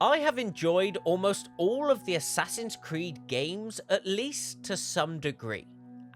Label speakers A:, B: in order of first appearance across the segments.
A: I have enjoyed almost all of the Assassin's Creed games, at least to some degree.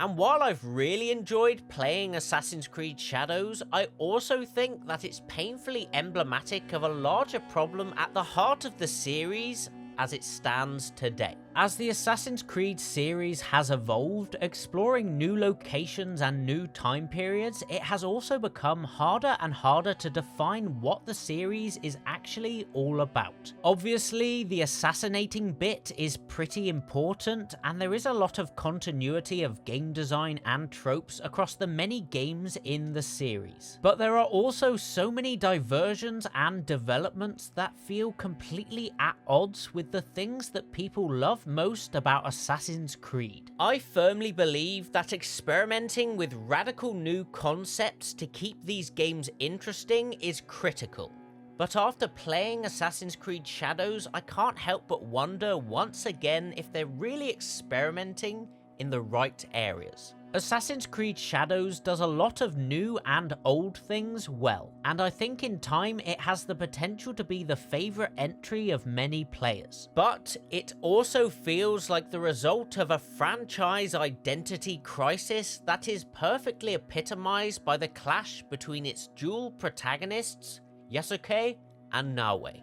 A: And while I've really enjoyed playing Assassin's Creed Shadows, I also think that it's painfully emblematic of a larger problem at the heart of the series as it stands today. As the Assassin's Creed series has evolved, exploring new locations and new time periods, it has also become harder and harder to define what the series is actually all about. Obviously, the assassinating bit is pretty important, and there is a lot of continuity of game design and tropes across the many games in the series. But there are also so many diversions and developments that feel completely at odds with the things that people love most about Assassin's Creed. I firmly believe that experimenting with radical new concepts to keep these games interesting is critical. But after playing Assassin's Creed Shadows, I can't help but wonder once again if they're really experimenting in the right areas. Assassin's Creed Shadows does a lot of new and old things well, and I think in time it has the potential to be the favourite entry of many players. But it also feels like the result of a franchise identity crisis that is perfectly epitomised by the clash between its dual protagonists, Yasuke and Naoe.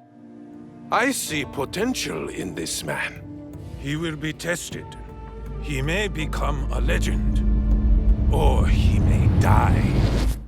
B: I see potential in this man.
C: He will be tested. He may become a legend, or he may die.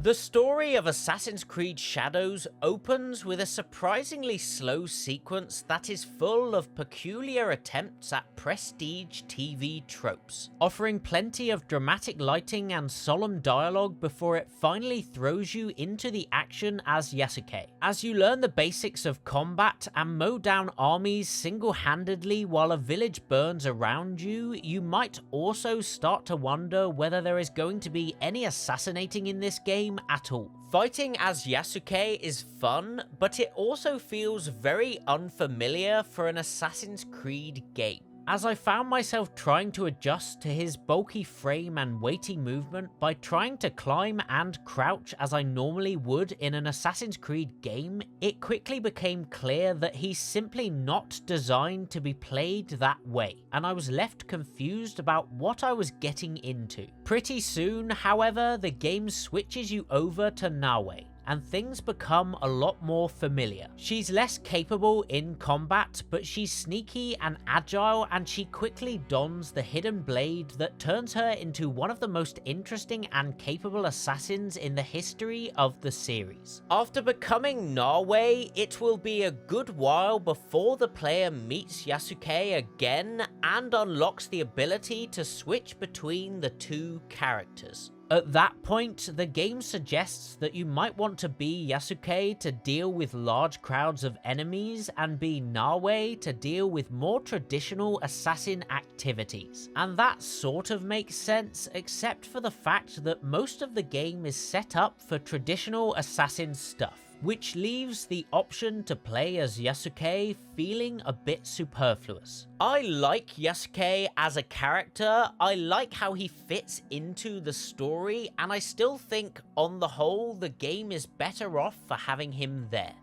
A: The story of Assassin's Creed Shadows opens with a surprisingly slow sequence that is full of peculiar attempts at prestige TV tropes, offering plenty of dramatic lighting and solemn dialogue before it finally throws you into the action as Yasuke. As you learn the basics of combat and mow down armies single-handedly while a village burns around you, you might also start to wonder whether there is going to be any assassinating in this game at all. Fighting as Yasuke is fun, but it also feels very unfamiliar for an Assassin's Creed game. As I found myself trying to adjust to his bulky frame and weighty movement by trying to climb and crouch as I normally would in an Assassin's Creed game, it quickly became clear that he's simply not designed to be played that way, and I was left confused about what I was getting into. Pretty soon, however, the game switches you over to Naoe, and things become a lot more familiar. She's less capable in combat, but she's sneaky and agile, and she quickly dons the hidden blade that turns her into one of the most interesting and capable assassins in the history of the series. After becoming Naoe, it will be a good while before the player meets Yasuke again and unlocks the ability to switch between the two characters. At that point, the game suggests that you might want to be Yasuke to deal with large crowds of enemies and be Naoe to deal with more traditional assassin activities. And that sort of makes sense, except for the fact that most of the game is set up for traditional assassin stuff, which leaves the option to play as Yasuke feeling a bit superfluous. I like Yasuke as a character, I like how he fits into the story, and I still think on the whole the game is better off for having him there.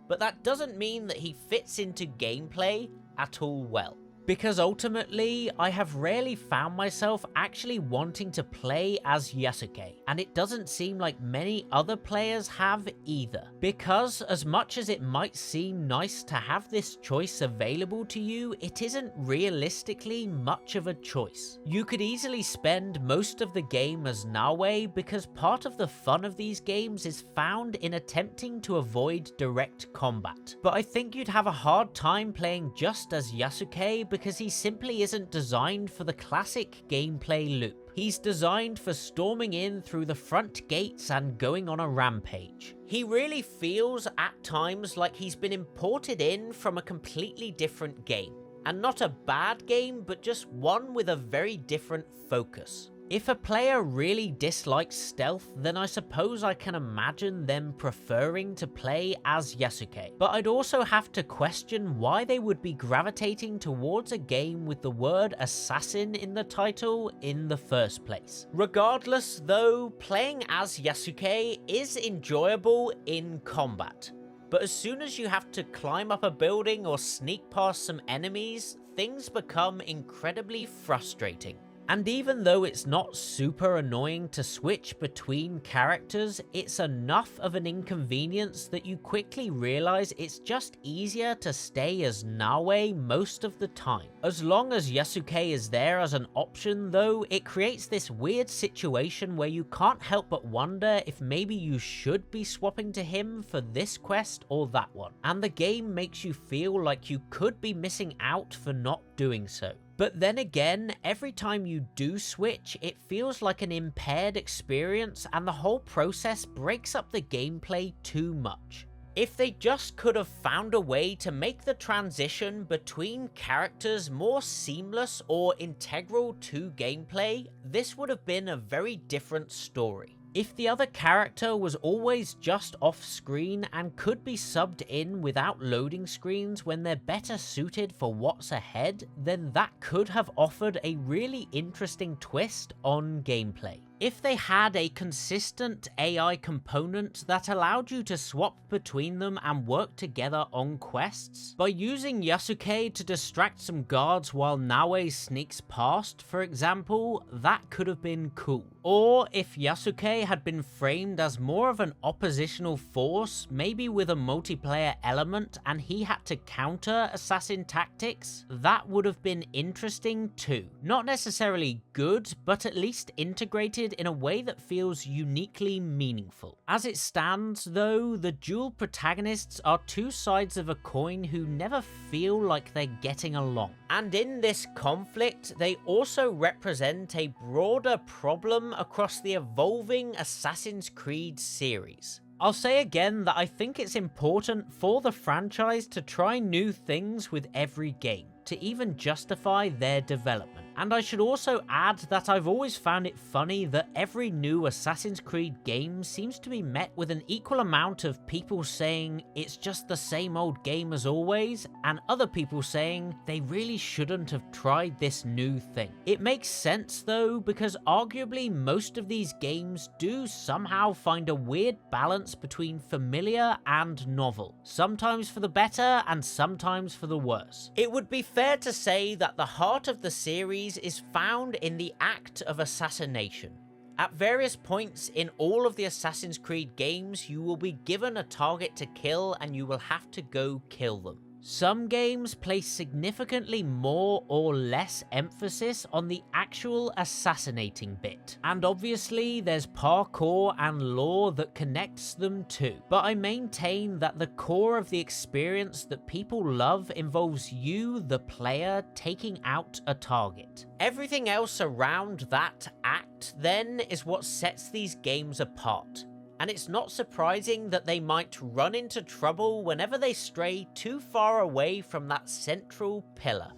A: But that doesn't mean that he fits into gameplay at all well. Because ultimately, I have rarely found myself actually wanting to play as Yasuke, and it doesn't seem like many other players have either. Because as much as it might seem nice to have this choice available to you, it isn't realistically much of a choice. You could easily spend most of the game as Naoe because part of the fun of these games is found in attempting to avoid direct combat. But I think you'd have a hard time playing just as Yasuke because he simply isn't designed for the classic gameplay loop. He's designed for storming in through the front gates and going on a rampage. He really feels at times like he's been imported in from a completely different game. And not a bad game, but just one with a very different focus. If a player really dislikes stealth, then I suppose I can imagine them preferring to play as Yasuke. But I'd also have to question why they would be gravitating towards a game with the word assassin in the title in the first place. Regardless though, playing as Yasuke is enjoyable in combat. But as soon as you have to climb up a building or sneak past some enemies, things become incredibly frustrating. And even though it's not super annoying to switch between characters, it's enough of an inconvenience that you quickly realize it's just easier to stay as Naoe most of the time. As long as Yasuke is there as an option though, it creates this weird situation where you can't help but wonder if maybe you should be swapping to him for this quest or that one. And the game makes you feel like you could be missing out for not doing so. But then again, every time you do switch, it feels like an impaired experience and the whole process breaks up the gameplay too much. If they just could have found a way to make the transition between characters more seamless or integral to gameplay, this would have been a very different story. If the other character was always just off screen and could be subbed in without loading screens when they're better suited for what's ahead, then that could have offered a really interesting twist on gameplay. If they had a consistent AI component that allowed you to swap between them and work together on quests, by using Yasuke to distract some guards while Naoe sneaks past, for example, that could have been cool. Or if Yasuke had been framed as more of an oppositional force, maybe with a multiplayer element, and he had to counter assassin tactics, that would have been interesting too. Not necessarily good, but at least integrated in a way that feels uniquely meaningful. As it stands though, the dual protagonists are two sides of a coin who never feel like they're getting along. And in this conflict, they also represent a broader problem across the evolving Assassin's Creed series. I'll say again that I think it's important for the franchise to try new things with every game, to even justify their development. And I should also add that I've always found it funny that every new Assassin's Creed game seems to be met with an equal amount of people saying it's just the same old game as always, and other people saying they really shouldn't have tried this new thing. It makes sense though, because arguably most of these games do somehow find a weird balance between familiar and novel, sometimes for the better and sometimes for the worse. It would be fair to say that the heart of the series is found in the act of assassination. At various points in all of the Assassin's Creed games, you will be given a target to kill and you will have to go kill them. Some games place significantly more or less emphasis on the actual assassinating bit, and obviously there's parkour and lore that connects them too, but I maintain that the core of the experience that people love involves you, the player, taking out a target. Everything else around that act then is what sets these games apart. And it's not surprising that they might run into trouble whenever they stray too far away from that central pillar.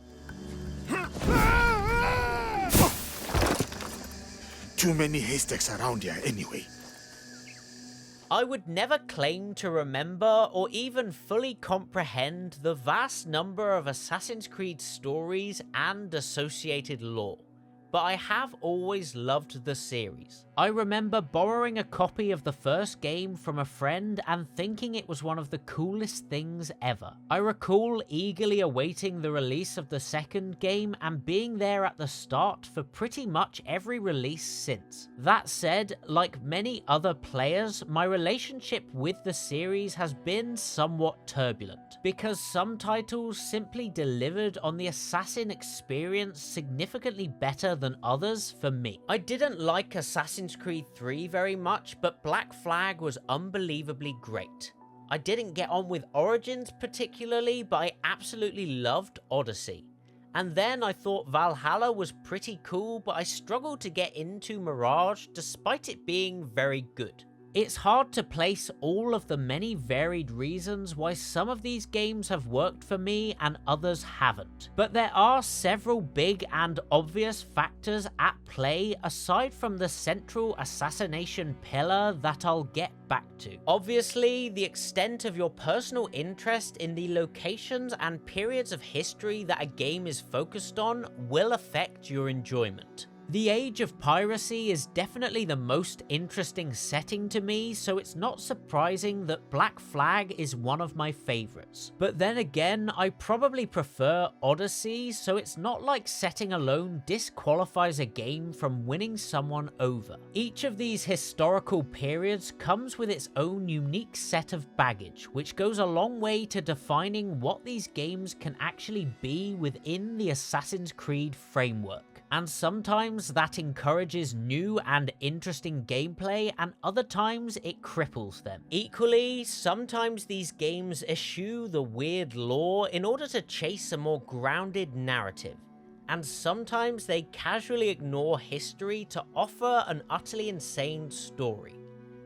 D: Too many haystacks around here anyway.
A: I would never claim to remember or even fully comprehend the vast number of Assassin's Creed stories and associated lore, but I have always loved the series. I remember borrowing a copy of the first game from a friend and thinking it was one of the coolest things ever. I recall eagerly awaiting the release of the second game and being there at the start for pretty much every release since. That said, like many other players, my relationship with the series has been somewhat turbulent, because some titles simply delivered on the assassin experience significantly better than others for me. I didn't like Assassin's Creed 3 very much, but Black Flag was unbelievably great. I didn't get on with Origins particularly, but I absolutely loved Odyssey. And then I thought Valhalla was pretty cool, but I struggled to get into Mirage despite it being very good. It's hard to place all of the many varied reasons why some of these games have worked for me and others haven't. But there are several big and obvious factors at play aside from the central assassination pillar that I'll get back to. Obviously, the extent of your personal interest in the locations and periods of history that a game is focused on will affect your enjoyment. The age of piracy is definitely the most interesting setting to me, so it's not surprising that Black Flag is one of my favorites. But then again, I probably prefer Odyssey, so it's not like setting alone disqualifies a game from winning someone over. Each of these historical periods comes with its own unique set of baggage, which goes a long way to defining what these games can actually be within the Assassin's Creed framework. And sometimes that encourages new and interesting gameplay, and other times it cripples them. Equally, sometimes these games eschew the weird lore in order to chase a more grounded narrative. And sometimes they casually ignore history to offer an utterly insane story.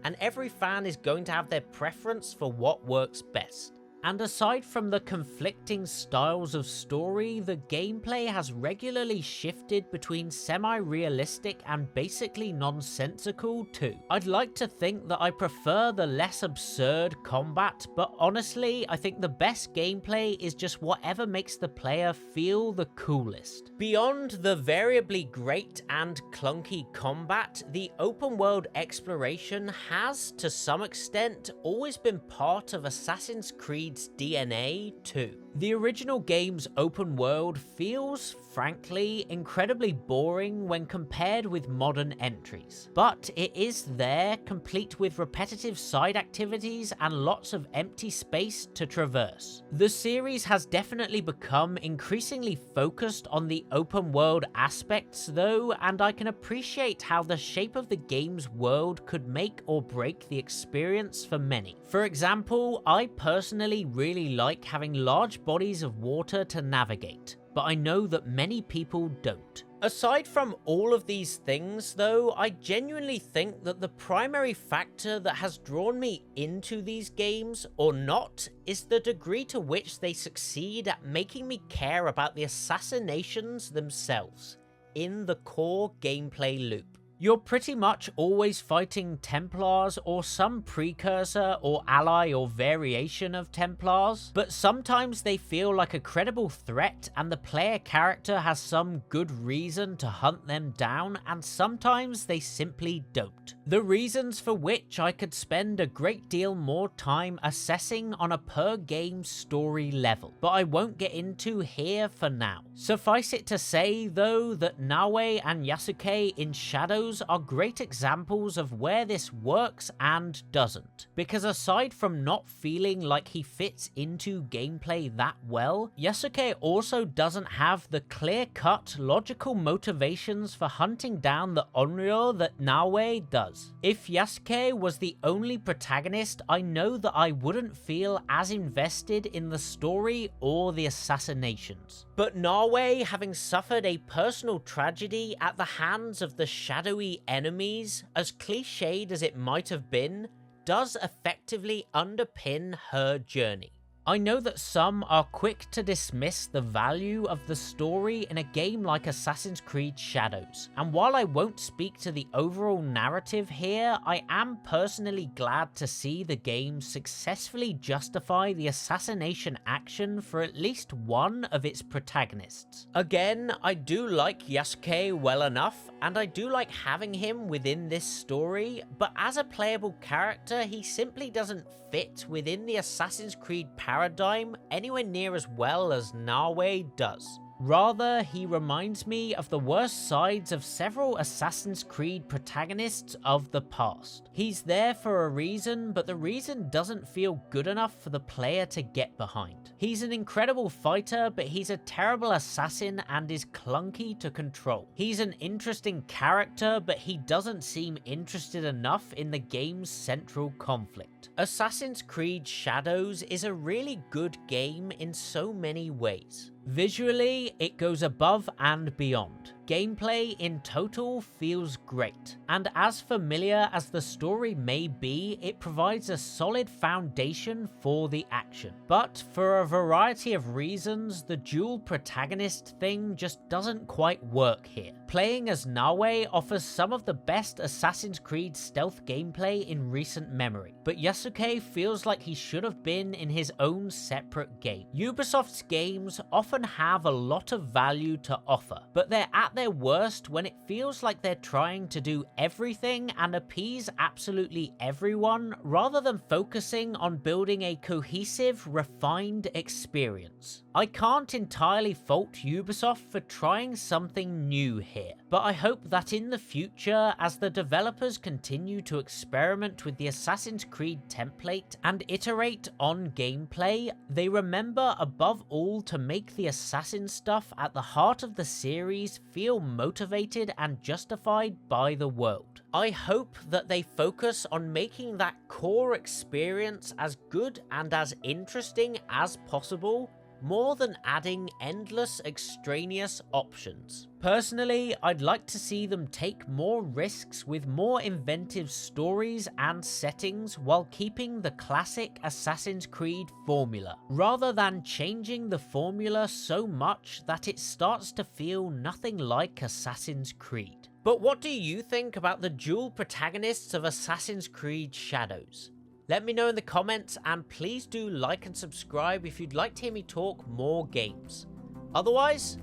A: And every fan is going to have their preference for what works best. And aside from the conflicting styles of story, the gameplay has regularly shifted between semi-realistic and basically nonsensical too. I'd like to think that I prefer the less absurd combat, but honestly, I think the best gameplay is just whatever makes the player feel the coolest. Beyond the variably great and clunky combat, the open world exploration has, to some extent, always been part of Assassin's Creed's DNA too. The original game's open world feels, frankly, incredibly boring when compared with modern entries. But it is there, complete with repetitive side activities and lots of empty space to traverse. The series has definitely become increasingly focused on the open world aspects though, and I can appreciate how the shape of the game's world could make or break the experience for many. For example, I personally really like having large bodies of water to navigate, but I know that many people don't. Aside from all of these things though, I genuinely think that the primary factor that has drawn me into these games, or not, is the degree to which they succeed at making me care about the assassinations themselves, in the core gameplay loop. You're pretty much always fighting Templars or some precursor or ally or variation of Templars, but sometimes they feel like a credible threat and the player character has some good reason to hunt them down, and sometimes they simply don't. The reasons for which I could spend a great deal more time assessing on a per game story level, but I won't get into here for now. Suffice it to say though that Naoe and Yasuke in Shadows are great examples of where this works and doesn't, because aside from not feeling like he fits into gameplay that well, Yasuke also doesn't have the clear-cut logical motivations for hunting down the Onryo that Naoe does. If Yasuke was the only protagonist, I know that I wouldn't feel as invested in the story or the assassinations. But Naoe, having suffered a personal tragedy at the hands of the shadowy enemies, as cliched as it might have been, does effectively underpin her journey. I know that some are quick to dismiss the value of the story in a game like Assassin's Creed Shadows, and while I won't speak to the overall narrative here, I am personally glad to see the game successfully justify the assassination action for at least one of its protagonists. Again, I do like Yasuke well enough, and I do like having him within this story, but as a playable character, he simply doesn't fit within the Assassin's Creed paradigm anywhere near as well as Naoe does. Rather, he reminds me of the worst sides of several Assassin's Creed protagonists of the past. He's there for a reason, but the reason doesn't feel good enough for the player to get behind. He's an incredible fighter, but he's a terrible assassin and is clunky to control. He's an interesting character, but he doesn't seem interested enough in the game's central conflict. Assassin's Creed Shadows is a really good game in so many ways. Visually, it goes above and beyond. Gameplay in total feels great, and as familiar as the story may be, it provides a solid foundation for the action. But for a variety of reasons, the dual protagonist thing just doesn't quite work here. Playing as Naoe offers some of the best Assassin's Creed stealth gameplay in recent memory, but Yasuke feels like he should have been in his own separate game. Ubisoft's games often often have a lot of value to offer, but they're at their worst when it feels like they're trying to do everything and appease absolutely everyone rather than focusing on building a cohesive, refined experience. I can't entirely fault Ubisoft for trying something new here, but I hope that in the future, as the developers continue to experiment with the Assassin's Creed template and iterate on gameplay, they remember above all to make the assassin stuff at the heart of the series feel motivated and justified by the world. I hope that they focus on making that core experience as good and as interesting as possible, more than adding endless extraneous options. Personally, I'd like to see them take more risks with more inventive stories and settings while keeping the classic Assassin's Creed formula, rather than changing the formula so much that it starts to feel nothing like Assassin's Creed. But what do you think about the dual protagonists of Assassin's Creed Shadows? Let me know in the comments, and please do like and subscribe if you'd like to hear me talk more games. Otherwise,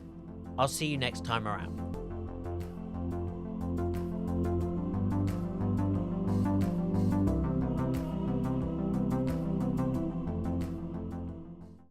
A: I'll see you next time around.